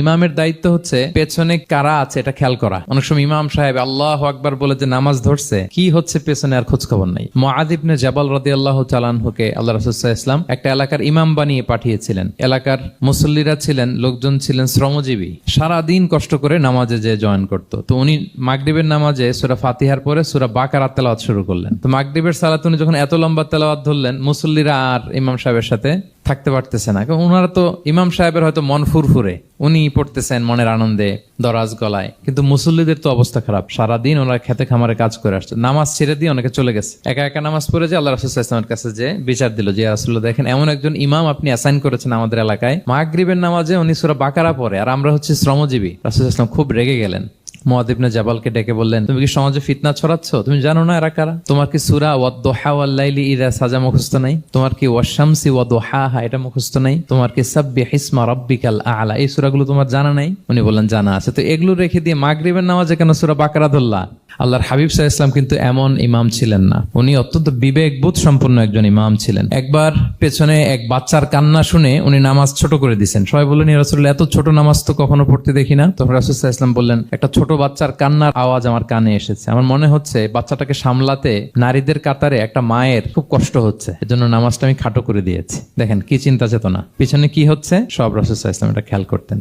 ইমামের দায়িত্ব হচ্ছে পেছনে কারা আছে এটা খেয়াল করা। অনেক সময় ইমাম সাহেব আল্লাহু আকবার বলে যে নামাজ ধরছে, কি হচ্ছে পেছনে আর খোঁজ খবর নাই। মুআয ইবনে জাবাল রাদিয়াল্লাহু তাআলা আনহুকে আল্লাহ রাসূল সাল্লাল্লাহু আলাইহি ওয়াসাল্লাম একটা এলাকার ইমাম বানিয়ে পাঠিয়েছিলেন। এলাকার মুসল্লিরা ছিলেন, লোকজন ছিলেন শ্রমজীবী, সারা দিন কষ্ট করে নামাজে যে জয়েন করতো। তো উনি মাগরিবের নামাজে সূরা ফাতিহার পরে সূরা বাকারা তেলাওয়াত শুরু করলেন। তো মাগরিবের সালাতে উনি যখন এত লম্বা তেলাওয়াত ধরলেন, মুসল্লিরা আর ইমাম সাহেবের সাথে থাকতে পারতেছে না, কারণ ওনারা তো ইমাম সাহেবের হয়তো মন ফুরফুরে, উনি পড়তেছেন মনের আনন্দে দরাজ গলায়, কিন্তু মুসল্লিদের তো অবস্থা খারাপ। সারাদিন ওনারা খেতে খামারে কাজ করে আসছে, নামাজ ছেড়ে দিয়ে অনেকে চলে গেছে, একা একা নামাজ পড়ে যে আল্লাহ রাসূল সাল্লাল্লাহু আলাইহি ওয়াসাল্লামের কাছে যে বিচার দিল যে রাসূলুল্লাহ দেখেন এমন একজন ইমাম আপনি অ্যাসাইন করেছেন আমাদের এলাকায়, মাগরিবের নামাজে উনি সূরা বাকারা পড়ে আর আমরা হচ্ছে শ্রমজীবী। রাসূল সাল্লাল্লাহু আলাইহি ওয়াসাল্লাম খুব রেগে গেলেন। মুআয ইবনে জাবালকে ডেকে বললেন, তুমি কি সমাজে ফিতনা ছড়াচ্ছ? তুমি জানো না এরা কারা? তোমার কি সূরা ওয়াদ-দুহা ওয়াল-লাইলি ইযা সাজা মুখস্থ নাই? তোমার কি ওয়াশ-শামসি ওয়া-দুহাহা এটা মুখস্থ নাই? তোমার কি সাব্বিহিসমা রাব্বিকাল আ'লা এই সূরাগুলো তোমার জানা নাই? উনি বললেন জানা আছে। তো এগুলো রেখে দিয়ে মাগরিবের নামাজে কেন সূরা বাকারা ধরলা? আল্লাহর হাবিব সাল্লাল্লাহু আলাইহি ওয়াসাল্লাম কিন্তু এমন ইমাম ছিলেন না, উনি অত্যন্ত বিবেকবোধ সম্পন্ন একজন ইমাম ছিলেন। একবার পেছনে এক বাচ্চার কান্না শুনে উনি নামাজ ছোট করে দিয়েছেন। সবাই বললেন, ইয়া রাসূলুল্লাহ এত ছোট নামাজ তো কখনো পড়তে দেখি না। তখন রাসূল সাল্লাল্লাহু আলাইহি ওয়াসাল্লাম বললেন, একটা ছোট বাচ্চার কান্নার আওয়াজ আমার কানে এসেছে, আমার মনে হচ্ছে বাচ্চাটাকে সামলাতে নারীদের কাতারে একটা মায়ের খুব কষ্ট হচ্ছে, এজন্য নামাজটা আমি খাটো করে দিয়েছি। দেখেন কি চিন্তা চেতনা, পিছনে কি হচ্ছে সব রাসূল সাল্লাল্লাহু আলাইহি ওয়াসাল্লাম এটা খেয়াল করতেন।